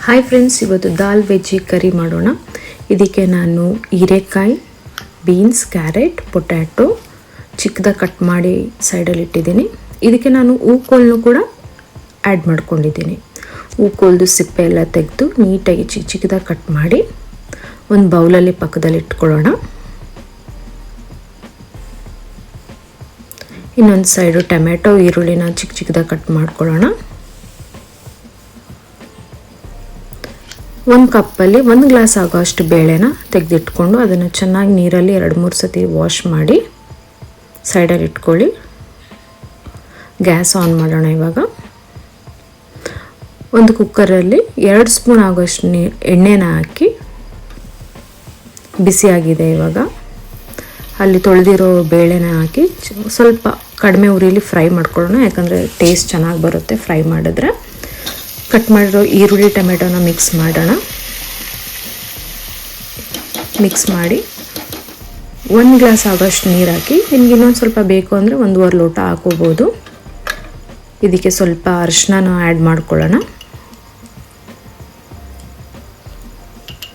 Hi friends, ಇವತ್ತು ದಾಲ್ veggie ಕರಿ ಮಾಡೋಣ. ಇದಕ್ಕೆ ನಾನು ಹೀರೆಕಾಯಿ, ಬೀನ್ಸ್, ಕ್ಯಾರೆಟ್, ಪೊಟ್ಯಾಟೊ ಚಿಕ್ಕದಾಗಿ ಕಟ್ ಮಾಡಿ ಸೈಡಲ್ಲಿ ಇಟ್ಟಿದ್ದೀನಿ. ಇದಕ್ಕೆ ನಾನು ಹೂಕೋಲನ್ನು ಕೂಡ ಆ್ಯಡ್ ಮಾಡ್ಕೊಂಡಿದ್ದೀನಿ. ಹೂಕೋಲ್ದು ಸಿಪ್ಪೆ ಎಲ್ಲ ತೆಗೆದು ನೀಟಾಗಿ ಚಿಕ್ಕದಾಗಿ ಕಟ್ ಮಾಡಿ ಒಂದು ಬೌಲಲ್ಲಿ ಪಕ್ಕದಲ್ಲಿ ಇಟ್ಕೊಳ್ಳೋಣ. ಇನ್ನೊಂದು ಸೈಡು ಟೊಮೆಟೊ, ಈರುಳ್ಳಿನ ಚಿಕ್ಕದಾಗಿ ಕಟ್ ಮಾಡ್ಕೊಳ್ಳೋಣ. ಒಂದು ಕಪ್ಪಲ್ಲಿ 1 ಗ್ಲಾಸ್ ಆಗೋ ಅಷ್ಟು ಬೇಳೆನ ತೆಗೆದಿಟ್ಕೊಂಡು ಅದನ್ನು ಚೆನ್ನಾಗಿ ನೀರಲ್ಲಿ 2-3 ಸತಿ ವಾಶ್ ಮಾಡಿ ಸೈಡಲ್ಲಿ ಇಟ್ಕೊಳ್ಳಿ. ಗ್ಯಾಸ್ ಆನ್ ಮಾಡೋಣ. ಇವಾಗ ಒಂದು ಕುಕ್ಕರಲ್ಲಿ 2 ಸ್ಪೂನ್ ಆಗೋಷ್ಟು ಎಣ್ಣೆನ ಹಾಕಿ ಬಿಸಿಯಾಗಿದೆ. ಇವಾಗ ಅಲ್ಲಿ ತೊಳೆದಿರೋ ಬೇಳೆನ ಹಾಕಿ ಸ್ವಲ್ಪ ಕಡಿಮೆ ಉರಿಲಿ ಫ್ರೈ ಮಾಡ್ಕೊಳ್ಳೋಣ, ಯಾಕಂದರೆ ಟೇಸ್ಟ್ ಚೆನ್ನಾಗಿ ಬರುತ್ತೆ ಫ್ರೈ ಮಾಡಿದ್ರೆ. ಕಟ್ ಮಾಡಿರೋ ಈರುಳ್ಳಿ, ಟೊಮೆಟೊನ ಮಿಕ್ಸ್ ಮಾಡೋಣ. ಮಿಕ್ಸ್ ಮಾಡಿ 1 ಗ್ಲಾಸ್ ಆಗೋಷ್ಟು ನೀರು ಹಾಕಿ, ನಿಮ್ಗೆ ಇನ್ನೊಂದು ಸ್ವಲ್ಪ ಬೇಕು ಅಂದರೆ 1.5 ಲೋಟ ಹಾಕೋಬೋದು. ಇದಕ್ಕೆ ಸ್ವಲ್ಪ ಅರಿಶಿನ ಆ್ಯಡ್ ಮಾಡ್ಕೊಳ್ಳೋಣ.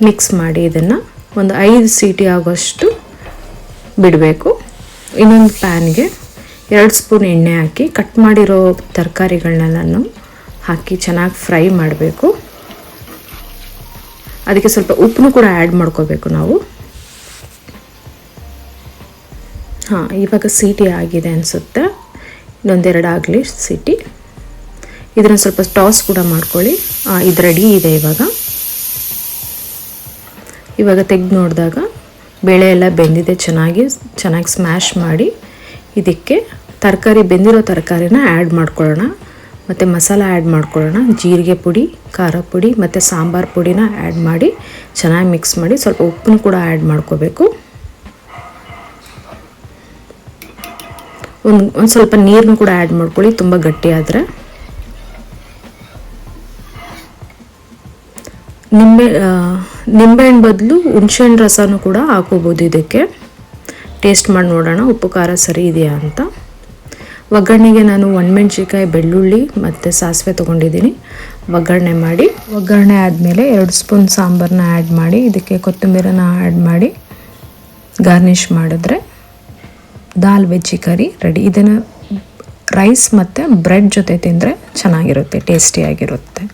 ಮಿಕ್ಸ್ ಮಾಡಿ ಇದನ್ನು ಒಂದು 5 ಸೀಟಿ ಆಗೋಷ್ಟು ಬಿಡಬೇಕು. ಇನ್ನೊಂದು ಪ್ಯಾನ್ಗೆ 2 ಸ್ಪೂನ್ ಎಣ್ಣೆ ಹಾಕಿ ಕಟ್ ಮಾಡಿರೋ ತರಕಾರಿಗಳನ್ನೆಲ್ಲನೂ ಹಾಕಿ ಚೆನ್ನಾಗಿ ಫ್ರೈ ಮಾಡಬೇಕು. ಅದಕ್ಕೆ ಸ್ವಲ್ಪ ಉಪ್ಪನ್ನು ಕೂಡ ಆ್ಯಡ್ ಮಾಡ್ಕೋಬೇಕು ನಾವು. ಇವಾಗ ಸೀಟಿ ಆಗಿದೆ ಅನಿಸುತ್ತೆ. ಇನ್ನೊಂದೆರಡು ಆಗಲಿ ಸೀಟಿ. ಇದನ್ನು ಸ್ವಲ್ಪ ಟಾಸ್ ಕೂಡ ಮಾಡ್ಕೊಳ್ಳಿ. ಇದು ರೆಡಿ ಇದೆ. ಇವಾಗ ತೆಗೆದು ನೋಡಿದಾಗ ಬೇಳೆ ಎಲ್ಲ ಬೆಂದಿದೆ. ಚೆನ್ನಾಗಿ ಸ್ಮ್ಯಾಶ್ ಮಾಡಿ ಇದಕ್ಕೆ ಬೆಂದಿರೋ ತರಕಾರಿನ ಆ್ಯಡ್ ಮಾಡ್ಕೊಳ್ಳೋಣ. ಮತ್ತು ಮಸಾಲ ಆ್ಯಡ್ ಮಾಡ್ಕೊಳ್ಳೋಣ. ಜೀರಿಗೆ ಪುಡಿ, ಖಾರ ಪುಡಿ ಮತ್ತು ಸಾಂಬಾರು ಪುಡಿನ ಆ್ಯಡ್ ಮಾಡಿ ಚೆನ್ನಾಗಿ ಮಿಕ್ಸ್ ಮಾಡಿ ಸ್ವಲ್ಪ ಉಪ್ಪನ್ನು ಕೂಡ ಆ್ಯಡ್ ಮಾಡ್ಕೋಬೇಕು. ಒಂದು ಸ್ವಲ್ಪ ನೀರನ್ನು ಕೂಡ ಆ್ಯಡ್ ಮಾಡ್ಕೊಳ್ಳಿ, ತುಂಬ ಗಟ್ಟಿ ಆದರೆ. ನಿಂಬೆಹಣ್ಣು ಬದಲು ಹುಣಸೆಹಣ್ಣು ರಸನೂ ಕೂಡ ಹಾಕೋಬೋದು. ಇದಕ್ಕೆ ಟೇಸ್ಟ್ ಮಾಡಿ ನೋಡೋಣ ಉಪ್ಪು ಖಾರ ಸರಿ ಇದೆಯಾ ಅಂತ. ಒಗ್ಗರಣೆಗೆ ನಾನು ಒಣಮೆಣ್ಸಿನ್ಕಾಯಿ, ಬೆಳ್ಳುಳ್ಳಿ ಮತ್ತು ಸಾಸಿವೆ ತೊಗೊಂಡಿದ್ದೀನಿ. ಒಗ್ಗರಣೆ ಆದಮೇಲೆ 2 ಸ್ಪೂನ್ ಸಾಂಬಾರನ್ನ ಆ್ಯಡ್ ಮಾಡಿ ಇದಕ್ಕೆ ಕೊತ್ತಂಬರಿನ ಆ್ಯಡ್ ಮಾಡಿ ಗಾರ್ನಿಷ್ ಮಾಡಿದ್ರೆ ದಾಲ್ ವೆಜ್ಜಿ ಕರಿ ರೆಡಿ. ಇದನ್ನು ರೈಸ್ ಮತ್ತು ಬ್ರೆಡ್ ಜೊತೆ ತಿಂದರೆ ಚೆನ್ನಾಗಿರುತ್ತೆ, ಟೇಸ್ಟಿಯಾಗಿರುತ್ತೆ.